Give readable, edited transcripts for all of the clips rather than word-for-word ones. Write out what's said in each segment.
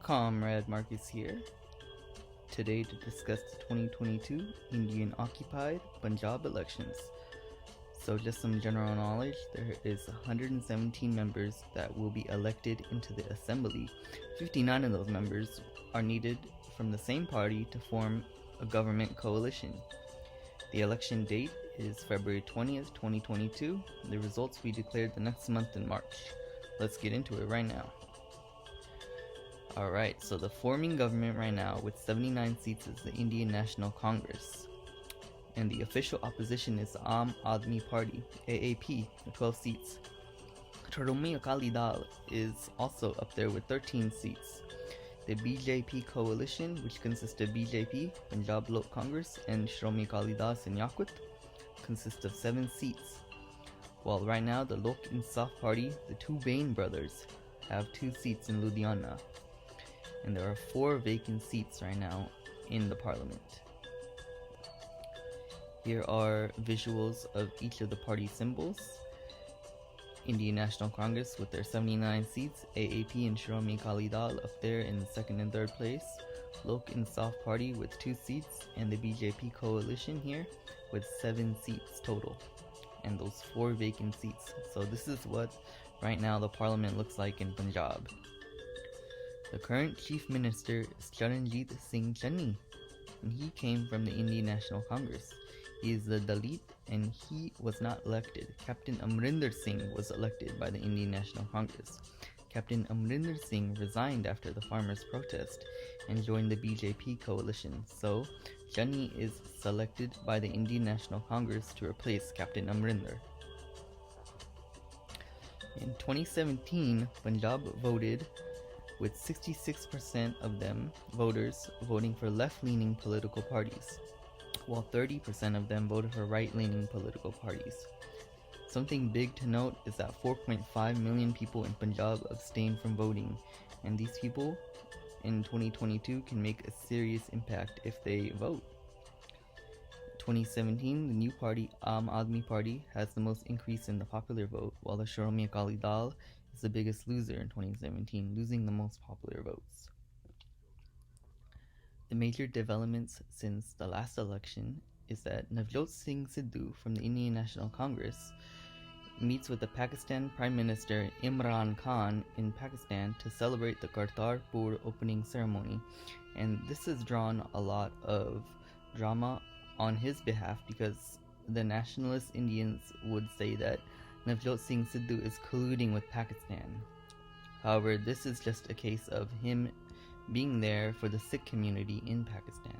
Comrade Marcus here, today to discuss the 2022 Indian-occupied Punjab elections. So just some general knowledge, there is 117 members that will be elected into the assembly. 59 of those members are needed from the same party to form a government coalition. The election date is February 20th, 2022. The results will be declared the next month in March. Let's get into it right now. Alright, so the forming government right now with 79 seats is the Indian National Congress. And the official opposition is the Aam Aadmi Party, AAP, with 12 seats. Shromi Akali Dal is also up there with 13 seats. The BJP coalition, which consists of BJP, Punjab Lok Congress, and Shromi Akali Dal Sinyakwat, consists of 7 seats. While right now the Lok Insaf Party, the two Bain brothers, have 2 seats in Ludhiana. And there are 4 vacant seats right now in the parliament. Here are visuals of each of the party symbols. Indian National Congress with their 79 seats, AAP and Shromi Akali Dal up there in the 2nd and 3rd place, Lok Insaf Party with 2 seats, and the BJP coalition here with 7 seats total, and those 4 vacant seats. So this is what right now the parliament looks like in Punjab. The current chief minister is Charanjit Singh Channi, and he came from the Indian National Congress. He is the Dalit, and he was not elected. Captain Amrinder Singh was elected by the Indian National Congress. Captain Amrinder Singh resigned after the farmers' protest and joined the BJP coalition. So, Channi is selected by the Indian National Congress to replace Captain Amrinder. In 2017, Punjab voted with 66% of them voters voting for left-leaning political parties, while 30% of them voted for right-leaning political parties. Something big to note is that 4.5 million people in Punjab abstained from voting, and these people in 2022 can make a serious impact if they vote. 2017, the new party, Aam Aadmi Party, has the most increase in the popular vote, while the Shromi Akali Dal is the biggest loser in 2017, losing the most popular votes. The major developments since the last election is that Navjot Singh Sidhu from the Indian National Congress meets with the Pakistan Prime Minister Imran Khan in Pakistan to celebrate the Kartarpur opening ceremony, and this has drawn a lot of drama on his behalf because the nationalist Indians would say that Navjot Singh Sidhu is colluding with Pakistan. However, this is just a case of him being there for the Sikh community in Pakistan.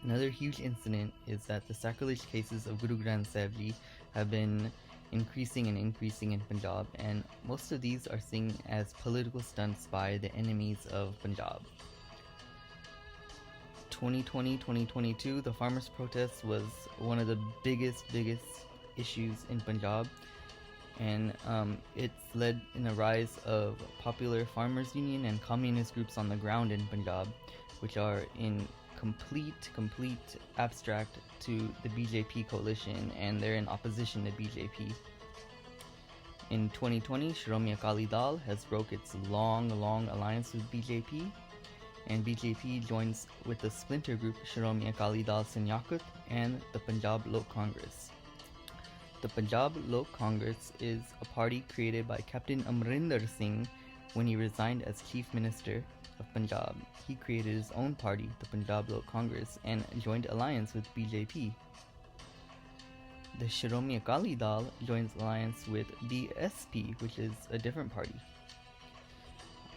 Another huge incident is that the sacrilege cases of Guru Granth Sahib Ji have been increasing in Punjab, and most of these are seen as political stunts by the enemies of Punjab. 2020-2022, the farmers' protest was one of the biggest issues in Punjab, and it's led in a rise of popular farmers union and communist groups on the ground in Punjab, which are in complete abstract to the BJP coalition, and they're in opposition to BJP. In 2020, Shromi Akali Dal has broke its long alliance with BJP, and BJP joins with the splinter group Shromi Akali Dal Sinyakwat and the Punjab Lok Congress. The Punjab Lok Congress is a party created by Captain Amrinder Singh when he resigned as Chief Minister of Punjab. He created his own party, the Punjab Lok Congress, and joined alliance with BJP. The Shromi Akali Dal joins alliance with BSP, which is a different party.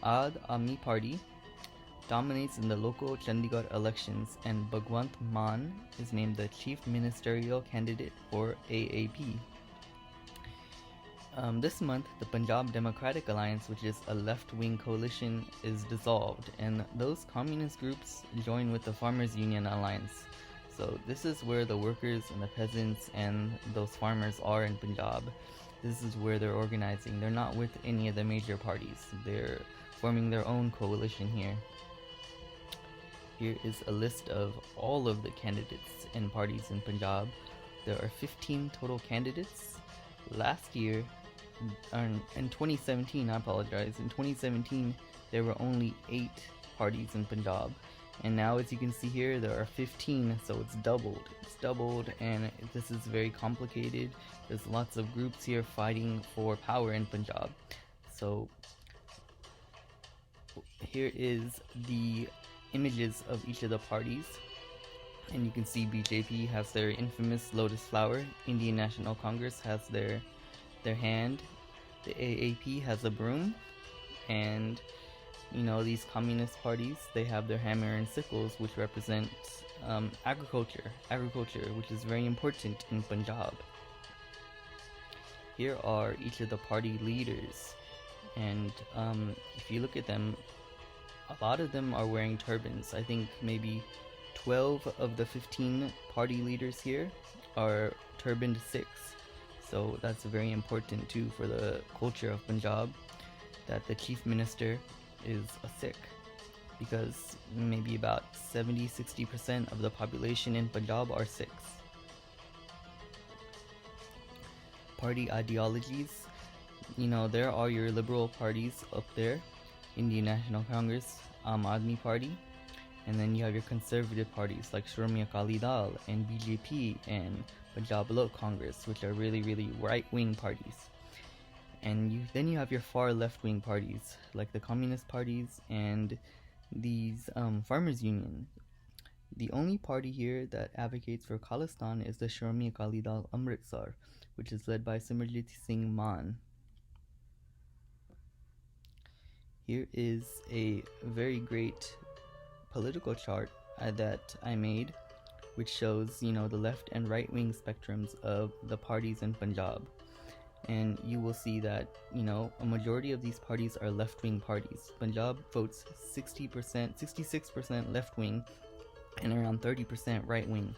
Aam Aadmi Party dominates in the local Chandigarh elections, and Bhagwant Mann is named the chief ministerial candidate for AAP. This month, the Punjab Democratic Alliance, which is a left-wing coalition, is dissolved, and those communist groups join with the Farmers Union Alliance. So this is where the workers and the peasants and those farmers are in Punjab. This is where they're organizing. They're not with any of the major parties. They're forming their own coalition here. Here is a list of all of the candidates and parties in Punjab. There are 15 total candidates. Last year, in 2017, I apologize, in 2017 there were only 8 parties in Punjab, and now as you can see here there are 15, so it's doubled, and this is very complicated. There's lots of groups here fighting for power in Punjab. So here is the images of each of the parties, and you can see BJP has their infamous lotus flower, Indian National Congress has their hand, the AAP has a broom, and these communist parties, they have their hammer and sickles, which represent agriculture, which is very important in Punjab. Here are each of the party leaders, and if you look at them, a lot of them are wearing turbans. I think maybe 12 of the 15 party leaders here are turbaned Sikhs. So that's very important too for the culture of Punjab, that the chief minister is a Sikh, because maybe about 70-60% of the population in Punjab are Sikhs. Party ideologies, there are your liberal parties up there, Indian National Congress, Aam Aadmi Party, and then you have your conservative parties like Shromi Akali Dal and BJP and Punjab Lok Congress, which are really right-wing parties. And then you have your far left-wing parties like the communist parties and these farmers union. The only party here that advocates for Khalistan is the Shromi Akali Dal Amritsar, which is led by Simranjit Singh Mann. Here is a very great political chart that I made, which shows, the left and right wing spectrums of the parties in Punjab. And you will see that, a majority of these parties are left wing parties. Punjab votes 66% left wing and around 30% right wing.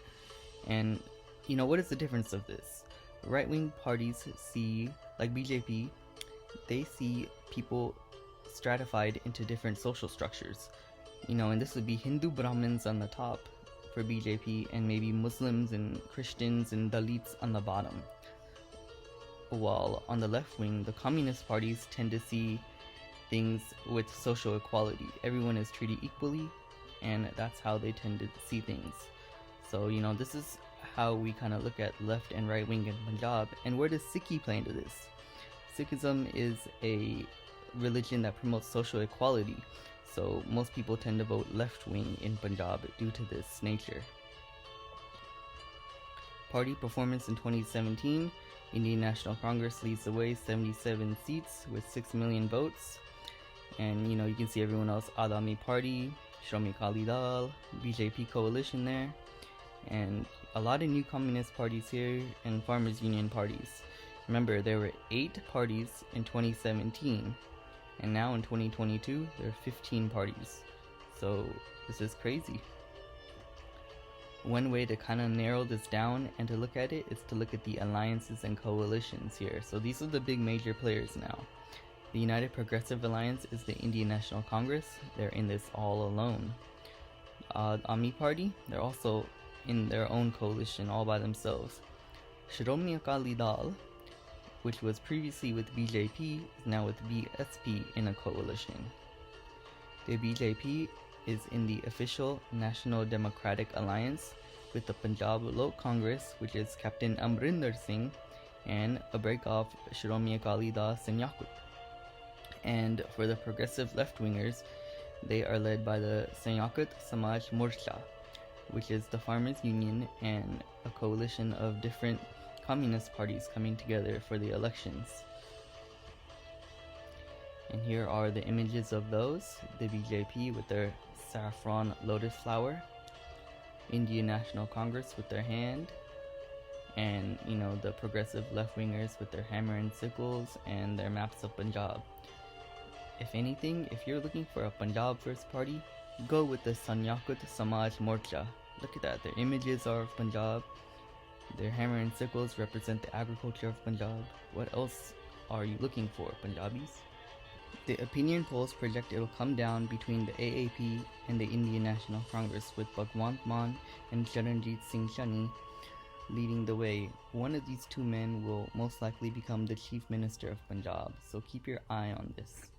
And, what is the difference of this? Right wing parties see, like BJP, they see people stratified into different social structures, and this would be Hindu Brahmins on the top for BJP, and maybe Muslims and Christians and Dalits on the bottom. While on the left wing, the communist parties tend to see things with social equality. Everyone is treated equally, and that's how they tend to see things. So, this is how we kind of look at left and right wing in Punjab. And where does Sikhi play into this? Sikhism is a religion that promotes social equality, so most people tend to vote left wing in Punjab due to this nature. Party performance in 2017, Indian National Congress leads the way, 77 seats with 6 million votes, and you can see everyone else, Adami Party, Shromi Akali Dal, BJP coalition there, and a lot of new communist parties here and farmers union parties. Remember, there were 8 parties in 2017, and now in 2022 there are 15 parties. So this is crazy. One way to kind of narrow this down and to look at it is to look at the alliances and coalitions here. So these are the big major players now. The United Progressive Alliance is the Indian National Congress. They're in this all alone. Ami Party, they're also in their own coalition all by themselves. Shromi Akali Dal, which was previously with BJP, is now with BSP in a coalition. The BJP is in the official National Democratic Alliance with the Punjab Lok Congress, which is Captain Amrinder Singh, and a break-off Shromi Akali Dal Sanyakut. And for the progressive left-wingers, they are led by the Sanyakut Samaj Morcha, which is the farmers' union and a coalition of different communist parties coming together for the elections. And here are the images of those: the BJP with their saffron lotus flower, Indian National Congress with their hand, and the progressive left-wingers with their hammer and sickles and their maps of Punjab. If anything, if you're looking for a Punjab first party, go with the Sanyakut Samaj Morcha. Look at that, their images are of Punjab. Their hammer and sickles represent the agriculture of Punjab. What else are you looking for, Punjabis? The opinion polls project it will come down between the AAP and the Indian National Congress, with Bhagwant Mann and Charanjit Singh Chani leading the way. One of these two men will most likely become the Chief Minister of Punjab, so keep your eye on this.